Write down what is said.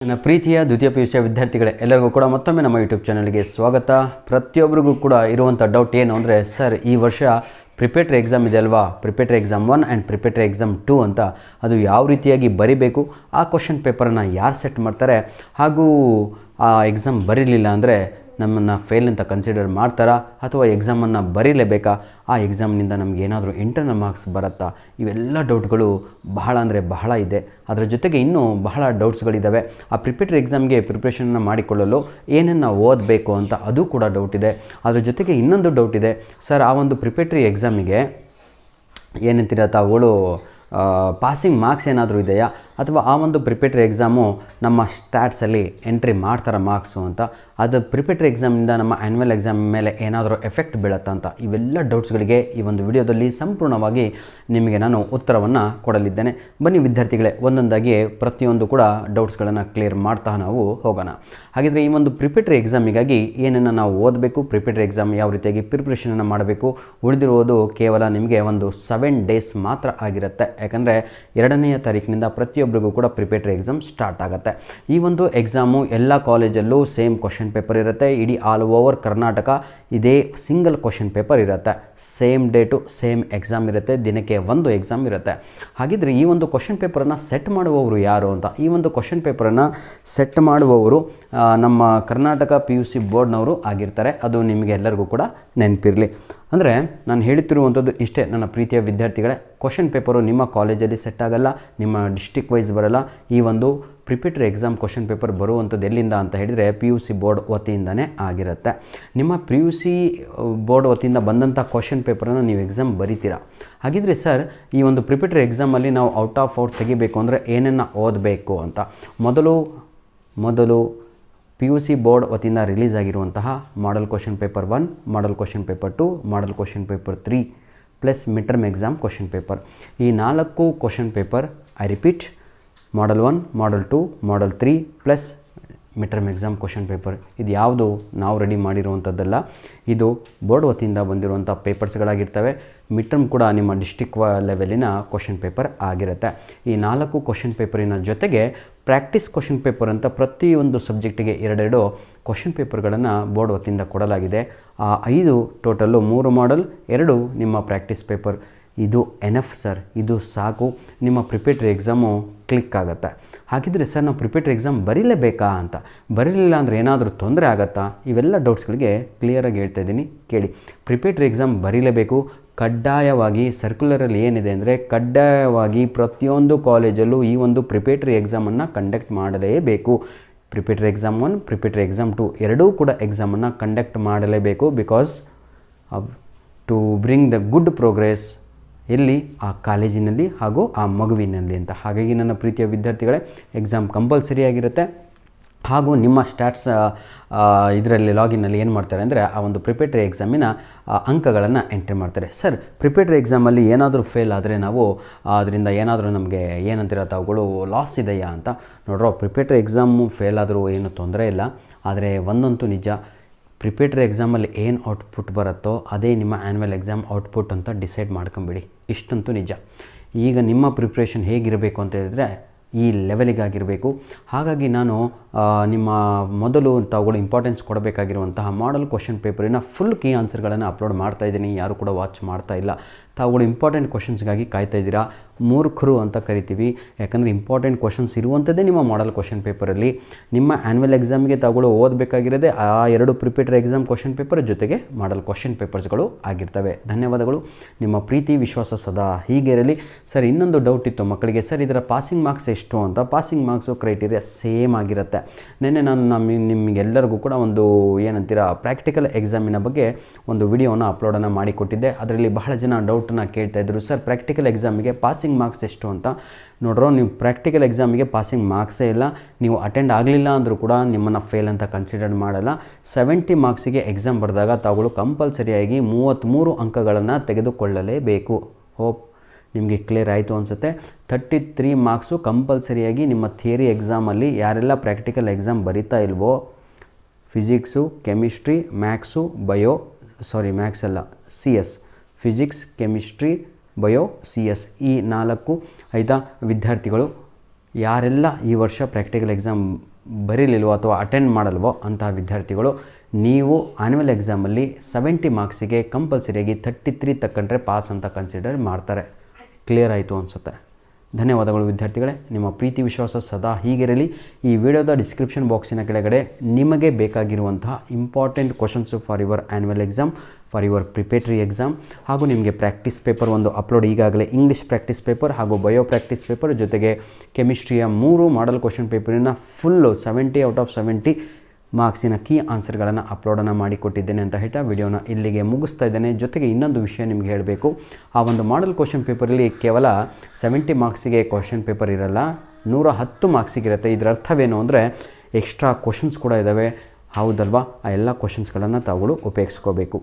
ನನ್ನ ಪ್ರೀತಿಯ ದ್ವಿತೀಯ PUC ವಿದ್ಯಾರ್ಥಿಗಳೇ, ಎಲ್ಲರಿಗೂ ಕೂಡ ಮತ್ತೊಮ್ಮೆ ನಮ್ಮ ಯೂಟ್ಯೂಬ್ ಚಾನಲ್ಗೆ ಸ್ವಾಗತ. ಪ್ರತಿಯೊಬ್ಬರಿಗೂ ಕೂಡ ಇರುವಂಥ ಡೌಟ್ ಏನು ಅಂದರೆ, ಸರ್ ಈ ವರ್ಷ ಪ್ರಿಪೇಟರಿ ಎಕ್ಸಾಮ್ ಇದೆ ಅಲ್ವಾ, preparatory exam 1 and preparatory exam 2 ಅಂತ, ಅದು ಯಾವ ರೀತಿಯಾಗಿ ಬರಿಬೇಕು, ಆ ಕ್ವಶನ್ ಪೇಪರನ್ನು ಯಾರು ಸೆಟ್ ಮಾಡ್ತಾರೆ, ಹಾಗೂ ಆ ಎಕ್ಸಾಮ್ ಬರೀಲಿಲ್ಲ ಅಂದರೆ ನಮ್ಮನ್ನು ಫೇಲ್ ಅಂತ ಕನ್ಸಿಡರ್ ಮಾಡ್ತಾರಾ ಅಥವಾ ಎಕ್ಸಾಮನ್ನು ಬರೀಲೇಬೇಕಾ, ಆ ಎಕ್ಸಾಮ್ನಿಂದ ನಮ್ಗೆ ಏನಾದರೂ ಇಂಟರ್ನಲ್ ಮಾರ್ಕ್ಸ್ ಬರುತ್ತಾ, ಇವೆಲ್ಲ ಡೌಟ್ಗಳು ಬಹಳ ಅಂದರೆ ಬಹಳ ಇದೆ. ಅದರ ಜೊತೆಗೆ ಇನ್ನೂ ಬಹಳ ಡೌಟ್ಸ್ಗಳಿದ್ದಾವೆ. ಆ ಪ್ರಿಪೇಟರಿ ಎಕ್ಸಾಮ್ಗೆ ಪ್ರಿಪ್ರೇಷನ್ನ ಮಾಡಿಕೊಳ್ಳಲು ಏನನ್ನು ಓದಬೇಕು ಅಂತ ಅದು ಕೂಡ ಡೌಟ್ ಇದೆ. ಅದರ ಜೊತೆಗೆ ಇನ್ನೊಂದು ಡೌಟ್ ಇದೆ, ಸರ್ ಆ ಒಂದು ಪ್ರಿಪೇಟರಿ ಎಕ್ಸಾಮಿಗೆ ಏನಂತೀರ ತಾವುಗಳು ಪಾಸಿಂಗ್ ಮಾರ್ಕ್ಸ್ ಏನಾದರೂ ಇದೆಯಾ, ಅಥವಾ ಆ ಒಂದು ಪ್ರಿಪೇಟರಿ ಎಕ್ಸಾಮು ನಮ್ಮ ಸ್ಟ್ಯಾಟ್ಸಲ್ಲಿ ಎಂಟ್ರಿ ಮಾಡ್ತಾರೆ ಮಾರ್ಕ್ಸು ಅಂತ, ಅದು ಪ್ರಿಪೇಟರಿ ಎಕ್ಸಾಮಿಂದ ನಮ್ಮ ಆ್ಯನ್ಯುವಲ್ ಎಕ್ಸಾಮ್ ಮೇಲೆ ಏನಾದರೂ ಎಫೆಕ್ಟ್ ಬೀಳುತ್ತಾ ಅಂತ, ಇವೆಲ್ಲ ಡೌಟ್ಸ್ಗಳಿಗೆ ಈ ಒಂದು ವಿಡಿಯೋದಲ್ಲಿ ಸಂಪೂರ್ಣವಾಗಿ ನಿಮಗೆ ನಾನು ಉತ್ತರವನ್ನು ಕೊಡಲಿದ್ದೇನೆ. ಬನ್ನಿ ವಿದ್ಯಾರ್ಥಿಗಳೇ, ಒಂದೊಂದಾಗಿ ಪ್ರತಿಯೊಂದು ಕೂಡ ಡೌಟ್ಸ್ಗಳನ್ನು ಕ್ಲಿಯರ್ ಮಾಡ್ತಾ ನಾವು ಹೋಗೋಣ. ಹಾಗಿದ್ರೆ ಈ ಒಂದು ಪ್ರಿಪೇಟರಿ ಎಕ್ಸಾಮಿಗಾಗಿ ಏನನ್ನು ನಾವು ಓದಬೇಕು, ಪ್ರಿಪೇಟರಿ ಎಕ್ಸಾಮ್ ಯಾವ ರೀತಿಯಾಗಿ ಪ್ರಿಪ್ರೇಷನನ್ನು ಮಾಡಬೇಕು, ಉಳಿದಿರುವುದು ಕೇವಲ ನಿಮಗೆ ಒಂದು 7 ಡೇಸ್ ಮಾತ್ರ ಆಗಿರುತ್ತೆ. ಯಾಕಂದರೆ 2ನೇ ತಾರೀಕಿನಿಂದ ಪ್ರತಿಯೊಬ್ಬರಿಗೂ ಕೂಡ ಪ್ರಿಪೇಟರಿ ಎಕ್ಸಾಮ್ ಸ್ಟಾರ್ಟ್ ಆಗುತ್ತೆ. ಈ ಒಂದು ಎಕ್ಸಾಮು ಎಲ್ಲ ಕಾಲೇಜಲ್ಲೂ ಸೇಮ್ ಕ್ವಶನ್ ಪೇಪರ್ ಇರುತ್ತೆ. ಇಡೀ ಆಲ್ ಓವರ್ ಕರ್ನಾಟಕ ಇದೇ ಸಿಂಗಲ್ ಕ್ವಶನ್ ಪೇಪರ್ ಇರುತ್ತೆ. ಸೇಮ್ ಡೇಟು ಸೇಮ್ ಎಕ್ಸಾಮ್ ಇರುತ್ತೆ, ದಿನಕ್ಕೆ ಒಂದು ಎಕ್ಸಾಮ್ ಇರುತ್ತೆ. ಹಾಗಿದ್ರೆ ಈ ಒಂದು ಕ್ವಶನ್ ಪೇಪರನ್ನು ಸೆಟ್ ಮಾಡುವವರು ಯಾರು ಅಂತ, ಈ ಒಂದು ಕ್ವಶನ್ ಪೇಪರನ್ನು ಸೆಟ್ ಮಾಡುವವರು ನಮ್ಮ ಕರ್ನಾಟಕ PUC ಬೋರ್ಡ್ನವರು ಆಗಿರ್ತಾರೆ. ಅದು ನಿಮಗೆ ಎಲ್ಲರಿಗೂ ಕೂಡ ನೆನಪಿರಲಿ. ಅಂದರೆ ನಾನು ಹೇಳುತ್ತಿರುವಂಥದ್ದು ಇಷ್ಟೇ ನನ್ನ ಪ್ರೀತಿಯ ವಿದ್ಯಾರ್ಥಿಗಳೇ, ಕ್ವಶನ್ ಪೇಪರು ನಿಮ್ಮ ಕಾಲೇಜಲ್ಲಿ ಸೆಟ್ ಆಗಲ್ಲ, ನಿಮ್ಮ ಡಿಸ್ಟಿಕ್ ವೈಸ್ ಬರಲ್ಲ. ಈ ಒಂದು ಪ್ರಿಪೇಟರಿ ಎಕ್ಸಾಮ್ ಕ್ವಶನ್ ಪೇಪರ್ ಬರುವಂಥದ್ದು ಎಲ್ಲಿಂದ ಅಂತ ಹೇಳಿದರೆ PUC ಬೋರ್ಡ್ ವತಿಯಿಂದನೇ ಆಗಿರುತ್ತೆ. ನಿಮ್ಮ PUC ಬೋರ್ಡ್ ವತಿಯಿಂದ ಬಂದಂಥ ಕ್ವಶನ್ ಪೇಪರನ್ನು ನೀವು ಎಕ್ಸಾಮ್ ಬರೀತೀರಾ. ಹಾಗಿದ್ರೆ ಸರ್ ಈ ಒಂದು ಪ್ರಿಪೇಟರಿ ಎಕ್ಸಾಮಲ್ಲಿ ನಾವು ಔಟ್ ಆಫ್ ತೆಗಿಬೇಕು ಅಂದರೆ ಏನನ್ನು ಓದಬೇಕು ಅಂತ, ಮೊದಲು PUC ಬೋರ್ಡ್ ವತಿಯಿಂದ ರಿಲೀಸ್ ಆಗಿರುವಂತಹ model question paper 1, model question paper 2, model question paper 3 plus mid term exam question paper, ಈ 4 question paper I repeat, model 1, model 2, model 3 plus mid term exam question paper. ಇದು ಯಾವುದು ನಾವು ready ಮಾಡಿರುವಂಥದ್ದಲ್ಲ, ಇದು board ವತಿಯಿಂದ ಬಂದಿರುವಂಥ ಪೇಪರ್ಸ್ಗಳಾಗಿರ್ತವೆ. Mid term ಕೂಡ ನಿಮ್ಮ district ಲೆವೆಲಿನ question paper ಆಗಿರುತ್ತೆ. ಈ 4 ಕ್ವಶನ್ ಪೇಪರಿನ ಜೊತೆಗೆ ಪ್ರಾಕ್ಟೀಸ್ ಕ್ವಶನ್ ಪೇಪರ್ ಅಂತ ಪ್ರತಿಯೊಂದು ಸಬ್ಜೆಕ್ಟಿಗೆ 2 ಕ್ವಶನ್ ಪೇಪರ್ಗಳನ್ನು ಬೋರ್ಡ್ ವತಿಯಿಂದ ಕೊಡಲಾಗಿದೆ. ಆ 5 ಟೋಟಲ್ಲು 3 ಮಾಡೆಲ್ 2 ನಿಮ್ಮ ಪ್ರಾಕ್ಟೀಸ್ ಪೇಪರ್. ಇದು ಎನಫ್ ಸರ್, ಇದು ಸಾಕು, ನಿಮ್ಮ ಪ್ರಿಪೇಟರಿ ಎಕ್ಸಾಮು ಕ್ಲಿಕ್ ಆಗುತ್ತೆ. ಹಾಗಿದ್ರೆ ಸರ್ ನಾವು ಪ್ರಿಪೇಟರಿ ಎಕ್ಸಾಮ್ ಬರೀಲೇಬೇಕಾ ಅಂತ, ಬರೀಲಿಲ್ಲ ಅಂದರೆ ಏನಾದರೂ ತೊಂದರೆ ಆಗುತ್ತಾ, ಇವೆಲ್ಲ ಡೌಟ್ಸ್ಗಳಿಗೆ ಕ್ಲಿಯರಾಗಿ ಹೇಳ್ತಾ ಇದ್ದೀನಿ ಕೇಳಿ. ಪ್ರಿಪೇಟರಿ ಎಕ್ಸಾಮ್ ಬರೀಲೇಬೇಕು ಕಡ್ಡಾಯವಾಗಿ. ಸರ್ಕ್ಯುಲರಲ್ಲಿ ಏನಿದೆ ಅಂದರೆ ಕಡ್ಡಾಯವಾಗಿ ಪ್ರತಿಯೊಂದು ಕಾಲೇಜಲ್ಲೂ ಈ ಒಂದು ಪ್ರಿಪೇಟರಿ ಎಕ್ಸಾಮನ್ನು ಕಂಡಕ್ಟ್ ಮಾಡಲೇಬೇಕು. ಪ್ರಿಪೇಟರಿ ಎಕ್ಸಾಮ್ 1, ಪ್ರಿಪೇಟರಿ ಎಕ್ಸಾಮ್ 2 ಎರಡೂ ಕೂಡ ಎಕ್ಸಾಮನ್ನು ಕಂಡಕ್ಟ್ ಮಾಡಲೇಬೇಕು. Because to bring the good progress ಎಲ್ಲಿ, ಆ ಕಾಲೇಜಿನಲ್ಲಿ ಹಾಗೂ ಆ ಮಗುವಿನಲ್ಲಿ ಅಂತ. ಹಾಗಾಗಿ ನನ್ನ ಪ್ರೀತಿಯ ವಿದ್ಯಾರ್ಥಿಗಳೇ, ಎಕ್ಸಾಮ್ ಕಂಪಲ್ಸರಿ ಆಗಿರುತ್ತೆ. ಹಾಗೂ ನಿಮ್ಮ ಸ್ಟ್ಯಾಟ್ಸ್ ಇದರಲ್ಲಿ ಲಾಗಿನಲ್ಲಿ ಏನು ಮಾಡ್ತಾರೆ ಅಂದರೆ ಆ ಒಂದು ಪ್ರಿಪೇಟರಿ ಎಕ್ಸಾಮಿನ ಅಂಕಗಳನ್ನು ಎಂಟ್ರಿ ಮಾಡ್ತಾರೆ. ಸರ್ ಪ್ರಿಪೇಟರಿ ಎಕ್ಸಾಮಲ್ಲಿ ಏನಾದರೂ ಫೇಲ್ ಆದರೆ ನಾವು ಅದರಿಂದ ಏನಾದರೂ ನಮಗೆ ಏನಂತೀರ ತಾವುಗಳು ಲಾಸ್ ಇದೆಯಾ ಅಂತ ನೋಡ್ರೋ, ಪ್ರಿಪೇಟರಿ ಎಕ್ಸಾಮು ಫೇಲ್ ಆದರೂ ಏನು ತೊಂದರೆ ಇಲ್ಲ. ಆದರೆ ಒಂದಂತೂ ನಿಜ, ಪ್ರಿಪೇಟರಿ ಎಕ್ಸಾಮಲ್ಲಿ ಏನು ಔಟ್ಪುಟ್ ಬರುತ್ತೋ ಅದೇ ನಿಮ್ಮ ಆ್ಯನ್ಯುವಲ್ ಎಕ್ಸಾಮ್ ಔಟ್ಪುಟ್ ಅಂತ ಡಿಸೈಡ್ ಮಾಡ್ಕೊಂಬಿಡಿ. ಇಷ್ಟಂತೂ ನಿಜ. ಈಗ ನಿಮ್ಮ ಪ್ರಿಪ್ರೇಷನ್ ಹೇಗಿರಬೇಕು ಅಂತ ಹೇಳಿದರೆ ಈ ಲೆವೆಲಿಗಾಗಿರಬೇಕು. ಹಾಗಾಗಿ ನಾನು ನಿಮ್ಮ ಮೊದಲು ತಾವುಗಳು ಇಂಪಾರ್ಟೆನ್ಸ್ ಕೊಡಬೇಕಾಗಿರುವಂತಹ ಮಾಡೆಲ್ ಕ್ವಶನ್ ಪೇಪರಿನ ಫುಲ್ ಕೀ ಆನ್ಸರ್ಗಳನ್ನು ಅಪ್ಲೋಡ್ ಮಾಡ್ತಾಯಿದ್ದೀನಿ. ಯಾರು ಕೂಡ ವಾಚ್ ಮಾಡ್ತಾ ಇಲ್ಲ. ತಾವುಗಳು ಇಂಪಾರ್ಟೆಂಟ್ ಕ್ವಶನ್ಸ್ಗಾಗಿ ಕಾಯ್ತಾ ಇದ್ದೀರಾ. ಮೂರ್ಖರು ಅಂತ ಕರಿತೀವಿ, ಯಾಕಂದರೆ ಇಂಪಾರ್ಟೆಂಟ್ ಕ್ವಶನ್ಸ್ ಇರುವಂಥದ್ದೇ ನಿಮ್ಮ ಮಾಡೆಲ್ ಕ್ವಶನ್ ಪೇಪರಲ್ಲಿ. ನಿಮ್ಮ ಆ್ಯನ್ಯುವಲ್ ಎಕ್ಸಾಮ್ಗೆ ತಾವುಗಳು ಓದಬೇಕಾಗಿರೋದೇ ಆ 2 ಪ್ರಿಪೇಟರಿ ಎಕ್ಸಾಮ್ ಕ್ವಶನ್ ಪೇಪರ್ ಜೊತೆಗೆ ಮಾಡೆಲ್ ಕ್ವಶನ್ ಪೇಪರ್ಸ್ಗಳು ಆಗಿರ್ತವೆ. ಧನ್ಯವಾದಗಳು. ನಿಮ್ಮ ಪ್ರೀತಿ ವಿಶ್ವಾಸ ಸದಾ ಹೀಗೆ ಇರಲಿ. ಸರ್ ಇನ್ನೊಂದು ಡೌಟ್ ಇತ್ತು ಮಕ್ಕಳಿಗೆ, ಸರ್ ಇದರ ಪಾಸಿಂಗ್ ಮಾರ್ಕ್ಸ್ ಎಷ್ಟು ಅಂತ. ಪಾಸಿಂಗ್ ಮಾರ್ಕ್ಸು ಕ್ರೈಟೀರಿಯಾ ಸೇಮ್ ಆಗಿರುತ್ತೆ. ನಿನ್ನೆ ನಾನು ನಿಮಗೆಲ್ಲರಿಗೂ ಕೂಡ ಒಂದು ಏನಂತೀರ ಪ್ರಾಕ್ಟಿಕಲ್ ಎಕ್ಸಾಮಿನ ಬಗ್ಗೆ ಒಂದು ವಿಡಿಯೋನ ಅಪ್ಲೋಡನ್ನು ಮಾಡಿಕೊಟ್ಟಿದ್ದೆ. ಅದರಲ್ಲಿ ಬಹಳ ಜನ ಡೌಟನ್ನು ಕೇಳ್ತಾ ಇದ್ದರು, ಸರ್ ಪ್ರಾಕ್ಟಿಕಲ್ ಎಕ್ಸಾಮಿಗೆ ಪಾಸಿಂಗ್ ಮಾರ್ಕ್ಸ್ ಎಷ್ಟು ಅಂತ. ನೋಡ್ರೋ, ನೀವು ಪ್ರಾಕ್ಟಿಕಲ್ ಎಕ್ಸಾಮಿಗೆ ಪಾಸಿಂಗ್ ಮಾರ್ಕ್ಸೇ ಇಲ್ಲ. ನೀವು ಅಟೆಂಡ್ ಆಗಲಿಲ್ಲ ಅಂದರೂ ಕೂಡ ನಿಮ್ಮನ್ನು ಫೇಲ್ ಅಂತ ಕನ್ಸಿಡರ್ ಮಾಡಲ್ಲ. 70 ಮಾರ್ಕ್ಸಿಗೆ ಎಕ್ಸಾಮ್ ಬರೆದಾಗ ತಾವುಗಳು ಕಂಪಲ್ಸರಿಯಾಗಿ 33 ಅಂಕಗಳನ್ನು ತೆಗೆದುಕೊಳ್ಳಲೇಬೇಕು. ಹೋಪ್ ನಿಮಗೆ ಕ್ಲಿಯರ್ ಆಯಿತು ಅನಿಸುತ್ತೆ. 33 ಮಾರ್ಕ್ಸು ಕಂಪಲ್ಸರಿಯಾಗಿ ನಿಮ್ಮ ಥಿಯರಿ ಎಕ್ಸಾಮಲ್ಲಿ ಯಾರೆಲ್ಲ ಪ್ರಾಕ್ಟಿಕಲ್ ಎಕ್ಸಾಮ್ ಬರೀತಾ ಇಲ್ವೋ, ಫಿಸಿಕ್ಸು, ಕೆಮಿಸ್ಟ್ರಿ, ಮ್ಯಾಥ್ಸು, ಮ್ಯಾಥ್ಸ್ ಅಲ್ಲ CS, physics, chemistry, bio, CS ಈ 4 ವಿದ್ಯಾರ್ಥಿಗಳು ಯಾರೆಲ್ಲ ಈ ವರ್ಷ ಪ್ರಾಕ್ಟಿಕಲ್ ಎಕ್ಸಾಮ್ ಬರೀಲಿಲ್ವೋ ಅಥವಾ ಅಟೆಂಡ್ ಮಾಡಲ್ವೋ ಅಂತಹ ವಿದ್ಯಾರ್ಥಿಗಳು ನೀವು ಆ್ಯನ್ಯುವಲ್ ಎಕ್ಸಾಮಲ್ಲಿ 70 ಮಾರ್ಕ್ಸಿಗೆ ಕಂಪಲ್ಸರಿಯಾಗಿ 33 ತಗೊಂಡ್ರೆ ಪಾಸ್ ಅಂತ ಕನ್ಸಿಡರ್ ಮಾಡ್ತಾರೆ. ಕ್ಲಿಯರ್ ಆಯಿತು ಅನಿಸುತ್ತೆ. ಧನ್ಯವಾದಗಳು ವಿದ್ಯಾರ್ಥಿಗಳೇ. ನಿಮ್ಮ ಪ್ರೀತಿ ವಿಶ್ವಾಸ ಸದಾ ಹೀಗಿರಲಿ. ಈ ವಿಡಿಯೋದ ಡಿಸ್ಕ್ರಿಪ್ಷನ್ ಬಾಕ್ಸಿನ ಕೆಳಗಡೆ ನಿಮಗೆ ಬೇಕಾಗಿರುವಂತಹ important questions for your annual exam, for your preparatory exam, ಹಾಗೂ ನಿಮಗೆ ಪ್ರಾಕ್ಟೀಸ್ ಪೇಪರ್ ಒಂದು ಅಪ್ಲೋಡ್ ಈಗಾಗಲೇ ಇಂಗ್ಲೀಷ್ ಪ್ರಾಕ್ಟೀಸ್ ಪೇಪರ್ ಹಾಗೂ ಬಯೋ ಪ್ರಾಕ್ಟೀಸ್ ಪೇಪರ್ ಜೊತೆಗೆ ಕೆಮಿಸ್ಟ್ರಿಯ 3 ಮಾಡಲ್ ಕ್ವಶನ್ ಪೇಪರಿನ ಫುಲ್ಲು 70 ಔಟ್ ಆಫ್ 70 ಮಾರ್ಕ್ಸಿನ ಕೀ ಆನ್ಸರ್ಗಳನ್ನು ಅಪ್ಲೋಡನ್ನು ಮಾಡಿಕೊಟ್ಟಿದ್ದೇನೆ ಅಂತ ಹೇಳ್ತಾ ವಿಡಿಯೋನ ಇಲ್ಲಿಗೆ ಮುಗಿಸ್ತಾ ಇದ್ದೇನೆ. ಜೊತೆಗೆ ಇನ್ನೊಂದು ವಿಷಯ ನಿಮಗೆ ಹೇಳಬೇಕು. ಆ ಒಂದು ಮಾಡಲ್ ಕ್ವಶನ್ ಪೇಪರಲ್ಲಿ ಕೇವಲ 70 ಮಾರ್ಕ್ಸಿಗೆ ಕ್ವಶನ್ ಪೇಪರ್ ಇರಲ್ಲ, 110 ಮಾರ್ಕ್ಸಿಗಿರುತ್ತೆ. ಇದರ ಅರ್ಥವೇನು ಅಂದರೆ ಎಕ್ಸ್ಟ್ರಾ ಕ್ವಶನ್ಸ್ ಕೂಡ ಇದ್ದಾವೆ. ಹೌದಲ್ವಾ? ಆ ಎಲ್ಲ ಕ್ವಶನ್ಸ್ಗಳನ್ನು ತಾವುಗಳು ಉಪಯೋಗಿಸ್ಕೋಬೇಕು.